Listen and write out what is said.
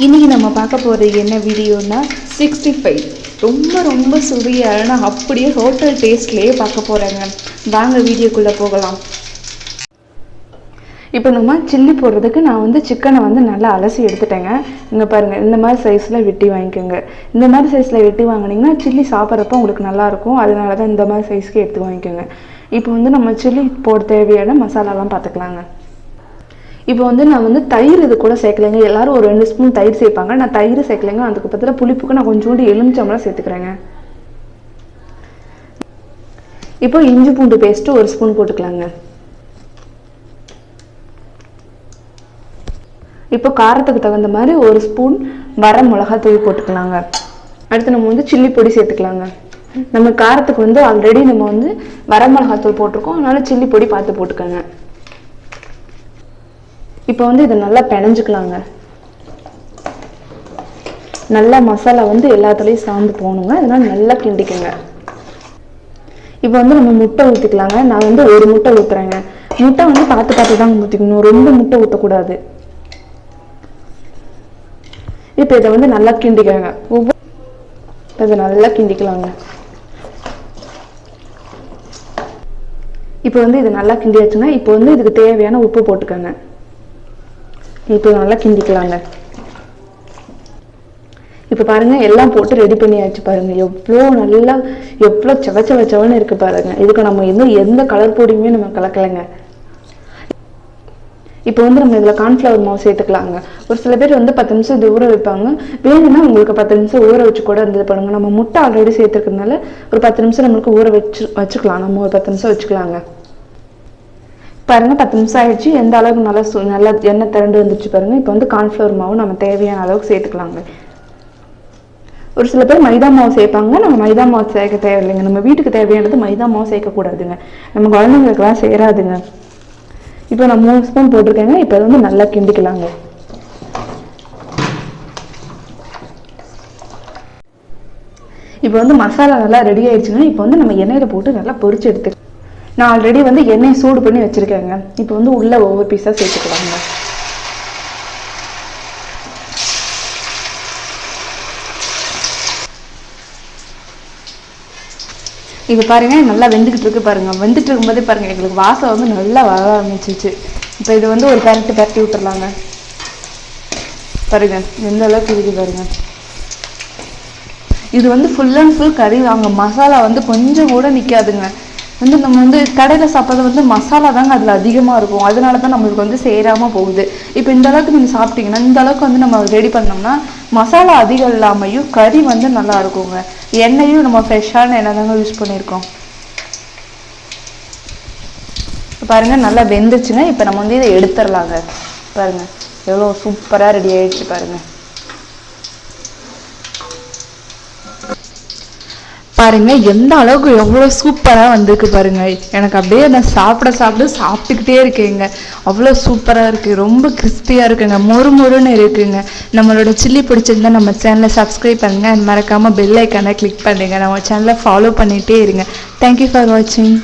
இன்றைக்கி நம்ம பார்க்க போகிறது என்ன வீடியோனா 65 ரொம்ப சுவையான அப்படியே ஹோட்டல் டேஸ்ட்லேயே பார்க்க போகிறேங்க. வாங்க வீடியோக்குள்ளே போகலாம். இப்போ நம்ம சில்லி போடுறதுக்கு நான் வந்து சிக்கனை வந்து நல்லா அலசி எடுத்துட்டேங்க. இங்கே பாருங்கள், இந்த மாதிரி சைஸில் வெட்டி வாங்கிக்கோங்க. இந்த மாதிரி சைஸில் வெட்டி வாங்கினீங்கன்னா சில்லி சாப்பிட்றப்ப உங்களுக்கு நல்லாயிருக்கும். அதனால தான் இந்த மாதிரி சைஸ்க்கு எடுத்து வாங்கிக்கோங்க. இப்போ வந்து நம்ம சில்லி போட தேவையான மசாலாலாம் பார்த்துக்கலாங்க. இப்போ வந்து நான் வந்து தயிர் இது கூட சேர்க்கலைங்க. எல்லோரும் ஒரு 2 ஸ்பூன் தயிர் சேர்ப்பாங்க. நான் தயிர் சேர்க்கலைங்க. அதுக்கு பக்கத்தில் புளிப்புக்கு நான் கொஞ்சோண்டு எலுமிச்சம்பழம் சேர்த்துக்கிறேங்க. இப்போ இஞ்சி பூண்டு பேஸ்ட்டு 1 ஸ்பூன் போட்டுக்கலாங்க. இப்போ காரத்துக்கு தகுந்த மாதிரி 1 ஸ்பூன் வர மிளகாத்தூள் போட்டுக்கலாங்க. அடுத்து நம்ம வந்து சில்லி பொடி சேர்த்துக்கலாங்க. நம்ம காரத்துக்கு வந்து ஆல்ரெடி நம்ம வந்து வர மிளகாத்தூள் போட்டிருக்கோம், அதனால சில்லி பொடி பார்த்து போட்டுக்கோங்க. இப்போ வந்து இதை நல்லா பிணைஞ்சிக்கலாங்க. நல்லா மசாலா வந்து எல்லாத்துலேயும் சார்ந்து போகணுங்க. அதனால நல்லா கிண்டிக்கோங்க. இப்போ வந்து நம்ம முட்டை ஊற்றிக்கலாங்க. நான் வந்து 1 முட்டை ஊற்றுறேங்க. முட்டை வந்து பார்த்து தான் ஊற்றிக்கணும், ரொம்ப முட்டை ஊற்றக்கூடாது. இப்போ இதை வந்து நல்லா கிண்டிக்கோங்க. இதை நல்லா கிண்டிக்கலாங்க. இப்போ வந்து இது நல்லா கிண்டியாச்சுன்னா இப்போ வந்து இதுக்கு தேவையான உப்பு போட்டுக்கோங்க. இப்போ நல்லா கிண்டிக்கலாங்க. இப்போ பாருங்க, எல்லாம் போட்டு ரெடி பண்ணியாச்சு. பாருங்க எவ்வளோ செவச்சவன்னு இருக்கு பாருங்க. இதுக்கு நம்ம எந்த கலர் பொடியுமே நம்ம கலக்கலைங்க. இப்போ வந்து நம்ம இதில் கார்ன்ஃப்ளவர் மாவு சேர்த்துக்கலாங்க. ஒரு சில பேர் வந்து 10 நிமிஷம் இது ஊற வைப்பாங்க. வேணும்னா உங்களுக்கு 10 நிமிஷம் ஊற வச்சு கூட இருந்தது பண்ணுங்க. நம்ம முட்டை ஆல்ரெடி சேர்த்துக்கிறதுனால ஒரு 10 நிமிஷம் நம்மளுக்கு ஊற வச்சுக்கலாம். நம்ம ஒரு 10 நிமிஷம் வச்சுக்கலாங்க. பாருங்க, 10 நிமிஷம் ஆயிடுச்சு. எந்த அளவுக்கு நல்லா எண்ணெய் திரண்டு வந்துச்சு பாருங்க. இப்போ வந்து கார்ன்ஃப்ளவர் மாவு நம்ம தேவையான அளவுக்கு சேர்த்துக்கலாங்க. ஒரு சில பேர் மைதா மாவு சேர்ப்பாங்க. நம்ம மைதா மாவு சேர்க்க தேவையில்லைங்க. நம்ம வீட்டுக்கு தேவையானது மைதா மாவு சேர்க்கக்கூடாதுங்க. நம்ம குழந்தைங்களுக்குலாம் சேராதுங்க. இப்போ நான் 3 ஸ்பூன் போட்டிருக்கேங்க. இப்போ வந்து நல்லா கிண்டிக்கலாங்க. இப்போ வந்து மசாலா நல்லா ரெடி ஆயிடுச்சுங்க. இப்போ வந்து நம்ம எண்ணெயில் போட்டு நல்லா பொரிச்சு எடுத்துக்கலாம். நான் ஆல்ரெடி வந்து எண்ணெய் சூடு பண்ணி வச்சுருக்கேங்க. இப்போ வந்து உள்ளே ஒவ்வொரு பீஸாக சேர்த்துக்கலாங்க. இப்போ பாருங்கள், நல்லா வெந்துக்கிட்டு இருக்கு பாருங்கள். வெந்துட்டு இருக்கும்போதே பாருங்கள், எங்களுக்கு வாசம் வந்து நல்லா வர ஆரம்பிச்சிச்சு. இப்போ இது வந்து ஒரு பரட்டி விட்டுறலாங்க. பாருங்கள் எந்த அளவுக்கு இருக்குது பாருங்கள். இது வந்து ஃபுல் அண்ட் ஃபுல் கறி வாங்க. மசாலா வந்து கொஞ்சம் கூட நிற்காதுங்க. வந்து நம்ம வந்து கடையில் சாப்பிட்றது வந்து மசாலா தாங்க அதில் அதிகமாக இருக்கும். அதனால தான் நம்மளுக்கு வந்து சேராமல் போகுது. இப்போ இந்த அளவுக்கு நீங்கள் சாப்பிட்டீங்கன்னா, இந்த அளவுக்கு வந்து நம்ம ரெடி பண்ணோம்னா மசாலா அதிகம் இல்லாமையும் கறி வந்து நல்லா இருக்குங்க. எண்ணெயும் நம்ம ஃப்ரெஷ்ஷான எண்ணெய் தாங்க யூஸ் பண்ணியிருக்கோம். பாருங்கள், நல்லா வெந்துச்சுங்க. இப்போ நம்ம வந்து இதை எடுத்துடலாங்க. பாருங்கள் எவ்வளோ சூப்பராக ரெடி ஆகிடுச்சு பாருங்கள். பாருங்க எந்த அளவுக்கு எவ்வளோ சூப்பராக வந்திருக்கு பாருங்க. எனக்கு அப்படியே நான் சாப்பிட்டுக்கிட்டே இருக்கேங்க. அவ்வளோ சூப்பராக இருக்குது. ரொம்ப கிறிஸ்பியாக இருக்குங்க. மொறுன்னு இருக்குங்க. நம்மளோட சில்லி பிடிச்சிருந்தா நம்ம சேனலை சப்ஸ்கிரைப் பண்ணுங்கள். மறக்காமல் பெல் ஐக்கானை கிளிக் பண்ணுங்க. நம்ம சேனலை ஃபாலோ பண்ணிகிட்டே இருங்க. தேங்க்யூ ஃபார் வாட்சிங்.